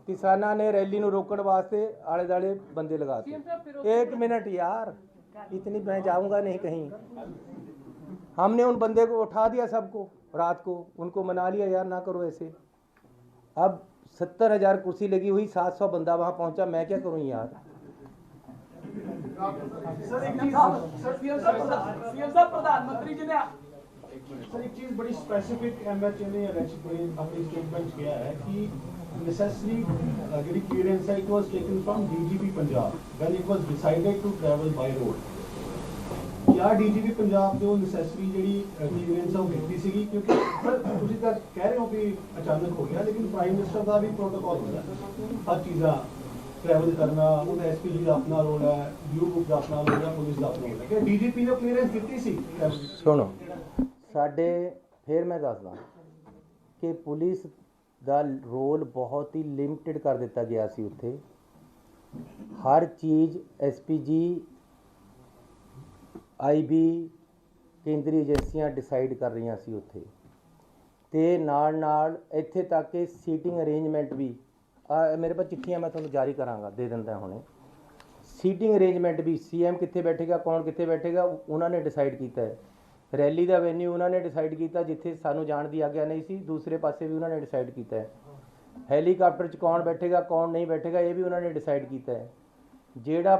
किसाना ने रैली ਨੂੰ रोकने वास्ते आले दाले बंदे लगाते। 1 मिनट यार, इतनी मैं जाऊंगा नहीं कहीं। हमने उन बंदे को उठा दिया सबको रात को, उनको मना लिया यार ना करो ऐसे। अब 70,000 कुर्सी लगी हुई, 700 बंदा वहाँ पहुँचा, मैं क्या करूँ यार। प्रधानमंत्री जी ने सर एक चीज बड़ी स्पेसिफिक एमएचए ने अपनी स्टेटमेंट किया है कि नेसेसरी ਜਿਹੜੀ क्लियरेंस है, it was taken from DGP Punjab when it was decided to travel by road। क्या DGP पंजाब जो नेसेसरी ਜਿਹੜੀ क्लियरेंस है ਉਹ ਕੀਤੀ ਸੀਗੀ? ਕਿਉਂਕਿ ਸਰ ਤੁਸੀਂ ਤਾਂ ਕਹਿ ਰਹੇ ਹੋ ਕਿ ਅਚਾਨਕ ਹੋ ਗਿਆ, ਲੇਕਿਨ ਪ੍ਰਾਈਮ ਮਿਨਿਸਟਰ ਦਾ ਵੀ ਪ੍ਰੋਟੋਕਾਲ ਹੁੰਦਾ ਹੈ, ਹਰ ਚੀਜ਼ਾਂ ट्रैवल करना, ਉਹਦਾ ਐਸਪੀਜੀ ਦਾ ਆਪਣਾ ਰੋਲ ਹੈ, ਬਲੂ ਬੁੱਕ ਦਾ ਆਪਣਾ ਰੋਲ ਹੈ, ਪੁਲਿਸ ਦਾ ਆਪਣਾ ਰੋਲ ਹੈ। ਕਿ ਡੀਜੀਪੀ ਨੇ ਕਲੀਅਰੈਂਸ ਦਿੱਤੀ ਸੀ? ਸੁਣੋ ਸਾਡੇ, ਫਿਰ ਮੈਂ ਦੱਸਦਾ ਕਿ ਪੁਲਿਸ ਦਾ ਰੋਲ ਬਹੁਤ ਹੀ ਲਿਮਟਿਡ ਕਰ ਦਿੱਤਾ ਗਿਆ ਸੀ ਉੱਥੇ। ਹਰ ਚੀਜ਼ ਐਸਪੀਜੀ, ਆਈਬੀ, ਕੇਂਦਰੀ ਏਜੰਸੀਆਂ ਡਿਸਾਈਡ ਕਰ ਰਹੀਆਂ ਸੀ ਉੱਥੇ। ਤੇ ਨਾਲ ਇੱਥੇ ਤੱਕ ਕਿ ਸੀਟਿੰਗ ਅਰੇਂਜਮੈਂਟ ਵੀ मेरे पास चिट्ठियाँ मैं तुम्हें जारी कराँगा, दे दिंदा हुणे। सीटिंग अरेंजमेंट भी सीएम कित्थे बैठेगा, कौन कित्थे बैठेगा, उन्होंने डिसाइड किया है। रैली का वेन्यू उन्होंने डिसाइड किया, जिथे सानू जाण दी आग्या नहीं सी, दूसरे पासे भी उन्होंने डिसाइड किया है। हैलीकाप्टर च कौन बैठेगा, कौन नहीं बैठेगा, ये भी उन्होंने डिसाइड किया है। जिहड़ा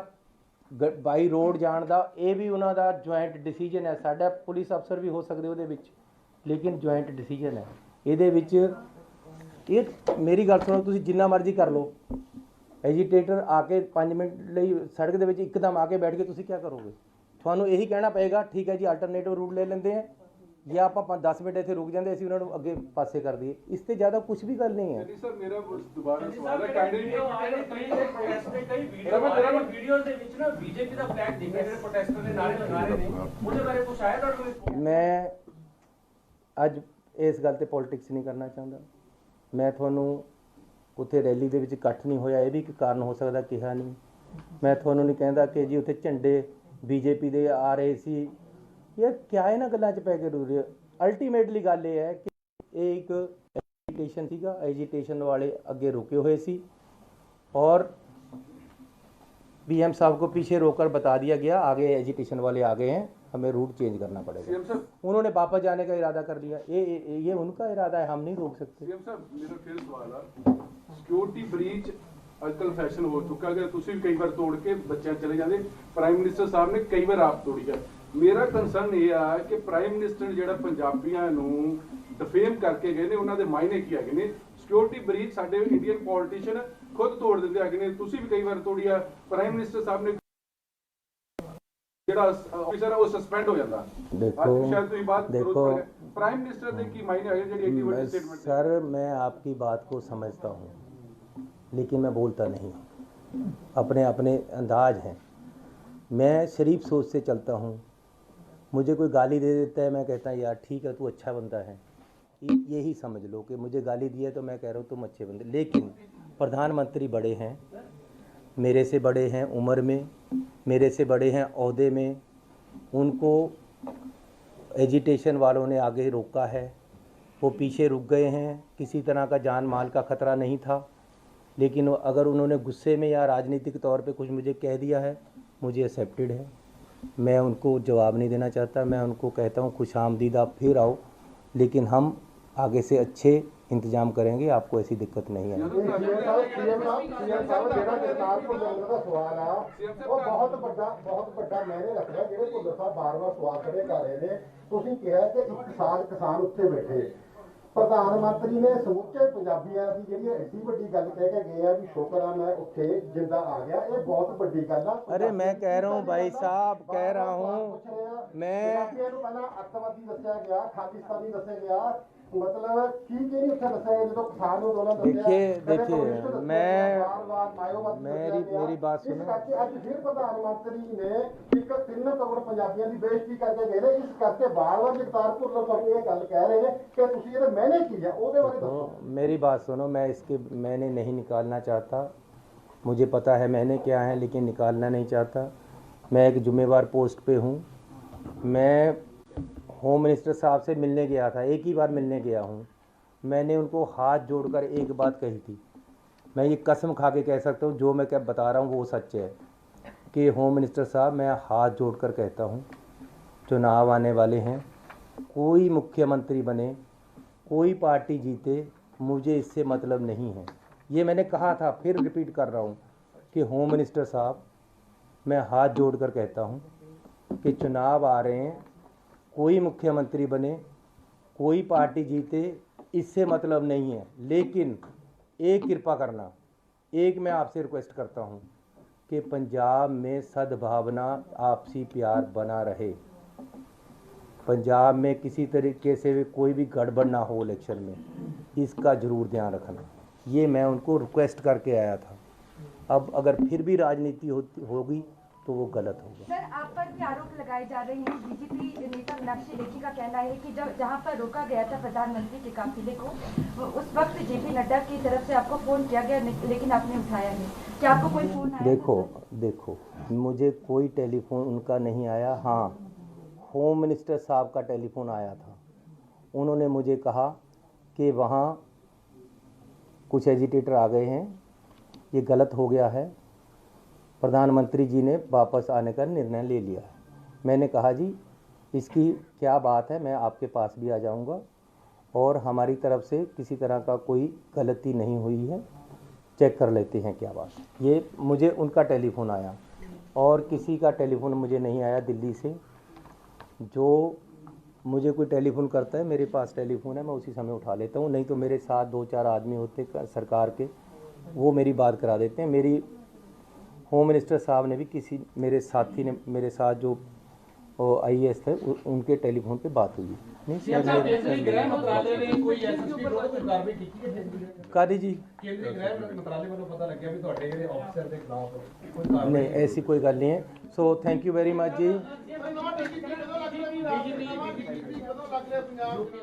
बाई रोड जाण दा, ये भी उन्हों का जॉइंट डिसीजन है। साडा पुलिस अफसर भी हो सकते उहदे विच, लेकिन जॉइंट डिसीजन है। इहदे विच ये मेरी गल सुनो, तुसीं जिन्ना मर्जी कर लो, एजीटेटर आके 5 मिनट ਲਈ सड़क ਦੇ ਵਿੱਚ ਇੱਕਦਮ आके बैठ के तुसीं क्या करोगे? ਤੁਹਾਨੂੰ ਇਹੀ ਕਹਿਣਾ ਪਏਗਾ ਠੀਕ ਹੈ ਜੀ ਅਲਟਰਨੇਟਿਵ ਰੂਟ ਲੈ ਲੈਂਦੇ ਆ, ਜਾਂ ਆਪਾਂ 10 ਮਿੰਟ ਇੱਥੇ ਰੁਕ ਜਾਂਦੇ, ਅਸੀਂ ਉਹਨਾਂ ਨੂੰ ਅੱਗੇ ਪਾਸੇ ਕਰ ਦਈਏ। ਇਸ ਤੇ ਜ਼ਿਆਦਾ ਕੁਝ ਵੀ ਗੱਲ ਨਹੀਂ ਹੈ। ਨਹੀਂ ਸਰ, ਮੇਰਾ ਦੁਬਾਰਾ ਸਵਾਲ ਹੈ, ਵੀਡੀਓਜ਼ ਦੇ ਵਿੱਚ ਨਾ ਬੀਜੇਪੀ ਦਾ ਫਲੈਗ ਦਿਖਿਆ, ਜਿਹੜੇ ਪ੍ਰੋਟੈਸਟਰ ਦੇ ਨਾਰੇ ਲਗਾ ਰਹੇ ਨੇ, ਉਹਦੇ ਬਾਰੇ ਕੁਝ ਆਇਆ ਤੁਹਾਡੇ ਕੋਲ? ਮੈਂ ਅੱਜ ਇਸ ਗੱਲ ਤੇ ਪੋਲਿਟਿਕਸ ਨਹੀਂ ਕਰਨਾ ਚਾਹੁੰਦਾ। मैं ਤੁਹਾਨੂੰ ਉੱਥੇ ਰੈਲੀ ਦੇ ਵਿੱਚ ਇਕੱਠ ਨਹੀਂ ਹੋਇਆ, ਇਹ ਵੀ ਇੱਕ ਕਾਰਨ ਹੋ ਸਕਦਾ, ਕਿਹਾ ਨਹੀਂ। ਮੈਂ ਤੁਹਾਨੂੰ ਨਹੀਂ ਕਹਿੰਦਾ ਕਿ ਜੀ ਉੱਥੇ ਝੰਡੇ ਬੀਜੇਪੀ ਦੇ ਆ ਰਹੇ ਸੀ। ਇਹ ਕਿਆ ਇਹਨਾਂ ਗੱਲਾਂ 'ਚ ਪੈ ਕੇ ਡੁੱਬ ਰਹੇ। ਅਲਟੀਮੇਟਲੀ ਗੱਲ ਇਹ ਹੈ ਕਿ ਇਹ ਇੱਕ ਐਜੀਟੇਸ਼ਨ ਸੀਗਾ, ਐਜੀਟੇਸ਼ਨ ਵਾਲੇ ਅੱਗੇ रुके हुए सी और PM साहब को पीछे रोककर बता दिया गया आगे एजिटेशन वाले आ गए हैं, हमें रूट चेंज करना पड़ेगा। उन्होंने वापस जाने का इरादा कर लिया। ये उनका इरादा है, हम नहीं रोक सकते। सीएम साहब मेरा फिर सवाल है, सिक्योरिटी ब्रीच अजकल फैशन हो चुका है, तुसीं कई बार तोड़ के बच्चे चले जाते, प्राइम मिनिस्टर साहब ने कई बार आप तोड़ी है। मेरा कंसर्न ये है कि प्राइम मिनिस्टर जिहड़ा पंजाबियां नूं डिफेम करके गए ने, उन्हां दे मायने की हैगे ने? सिक्योरिटी ब्रीच साडे इंडियन पॉलिटिशियन खुद तोड़ दिंदे हैगे ने, तुसीं भी कई बार तोड़ी है। प्राइम मिनिस्टर साहब ने ਜਿਹੜਾ ਆਫੀਸਰ ਹੈ ਉਹ ਸਸਪੈਂਡ ਹੋ ਜਾਂਦਾ। देखो प्राइम मिनिस्टर ਦੇ ਕੀ ਮਾਇਨੇ ਹੈ ਜਿਹੜੀ ਐਡੀ ਵੱਡੀ ਸਟੇਟਮੈਂਟ? सर मैं आपकी बात को समझता हूँ, लेकिन मैं बोलता नहीं। अपने अपने अंदाज हैं। मैं शरीफ सोच से चलता हूँ। मुझे कोई गाली दे देता है, मैं कहता हूँ यार ठीक है तू अच्छा बंदा है, यही समझ लो कि मुझे गाली दी है तो मैं कह रहा हूँ तुम अच्छे बंदे। लेकिन प्रधानमंत्री बड़े हैं, मेरे से बड़े हैं उम्र में, मेरे से बड़े हैं ओहदे में, उनको एजिटेशन वालों ने आगे रोका है, वो पीछे रुक गए हैं। किसी तरह का जान माल का ख़तरा नहीं था, लेकिन अगर उन्होंने गुस्से में या राजनीतिक तौर पे कुछ मुझे कह दिया है, मुझे एक्सेप्टेड है। मैं उनको जवाब नहीं देना चाहता। मैं उनको कहता हूँ खुशामदीद, आप फिर आओ, लेकिन हम आगे से अच्छे इंतजाम करेंगे, आपको ऐसी दिक्कत नहीं है। प्रधानमंत्री ने समूचे पंजाबियों की जी एड्डी वड्डी गल कह के गए भी शुक्र है मैं उत्थे जिंदा आ गया, ये बहुत वड्डी गल है। अरे मैं कह रहा हूँ भाई साहब, कह रहा हूँ मैं अतवादी दस्या गया, खालिस्तानी दस्या गया, मतलब ठीक है नहीं उत्थे दस्या गया जो किसान आंदोलन। देखिए मेरी बात सुनो। अज फिर प्रधानमंत्री ने एक 3 करोड़ पंजाबियों की बेइज्जती करके गए, इस करके बार-बार जगतार भुल्लर साहब ये गल कह रहे हैं कि तुसीं ये मैंने किया, ओदे बारे दसो। मेरी बात सुनो, मैं इसके मैंने नहीं निकालना चाहता, मुझे पता है मैंने क्या है, लेकिन निकालना नहीं चाहता। मैं एक जिम्मेवार पोस्ट पे हूँ। मैं होम मिनिस्टर साहब से मिलने गया था, एक ही बार मिलने गया हूँ। मैंने उनको हाथ जोड़कर एक बात कही थी मैं ये कसम खा के कह सकता हूँ, जो मैं क्या बता रहा हूँ वो सच है कि होम मिनिस्टर साहब, मैं हाथ जोड़कर कहता हूँ, चुनाव आने वाले हैं, कोई मुख्यमंत्री बने, कोई पार्टी जीते, मुझे इससे मतलब नहीं है। ये मैंने कहा था, फिर रिपीट कर रहा हूँ कि होम मिनिस्टर साहब, मैं हाथ जोड़कर कहता हूँ कि चुनाव आ रहे हैं, कोई मुख्यमंत्री बने, कोई पार्टी जीते, इससे मतलब नहीं है। लेकिन एक कृपा करना, एक मैं आपसे रिक्वेस्ट करता हूँ कि पंजाब में सद्भावना, आपसी प्यार बना रहे। पंजाब में किसी तरीके से भी कोई भी गड़बड़ ना हो इलेक्शन में, इसका ज़रूर ध्यान रखना। ये मैं उनको रिक्वेस्ट करके आया था। अब अगर फिर भी राजनीति होगी तो वो गलत होगा। सर, आप पर भी आरोप लगाए जा रहे हैं। बीजेपी नेता मीनाक्षी लेखी का कहना है कि जब जहां पर रोका गया था प्रधानमंत्री के काफिले को, उस वक्त जेपी नड्डा की तरफ से आपको फोन किया गया, लेकिन आपने उठाया नहीं। क्या आपको कोई फोन आया? देखो, मुझे कोई टेलीफोन उनका नहीं आया। हाँ, होम मिनिस्टर साहब का टेलीफोन आया था। उन्होंने मुझे कहा कि वहाँ कुछ एजिटेटर आ गए हैं, ये गलत हो गया है, प्रधानमंत्री जी ने वापस आने का निर्णय ले लिया है। मैंने कहा जी, इसकी क्या बात है, मैं आपके पास भी आ जाऊंगा और हमारी तरफ से किसी तरह का कोई गलती नहीं हुई है, चेक कर लेते हैं क्या बात है। ये मुझे उनका टेलीफोन आया और किसी का टेलीफोन मुझे नहीं आया दिल्ली से। जो मुझे कोई टेलीफोन करता है, मेरे पास टेलीफोन है, मैं उसी समय उठा लेता हूँ। नहीं तो मेरे साथ 2-4 आदमी होते सरकार के, वो मेरी बात करा देते हैं। मेरी होम मिनिस्टर साहब ने भी किसी मेरे साथी ने, मेरे साथ जो IAS थे, उनके टेलीफोन पे बात हुई। नहीं गृह मंत्रालय ने कोई एसएसपी विरोध कोई कार्रवाई की है? कादी जी, केंद्रीय गृह मंत्रालय वालों पता लग गया भी ਤੁਹਾਡੇ ਜਿਹੜੇ ਅਫਸਰ ਦੇ ਖਿਲਾਫ ਕੋਈ ਕਾਰਵਾਈ नहीं ऐसी कोई गल नहीं है। So thank you very much ji.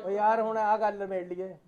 ओ यार हुण आ गल निबेड़ लईए।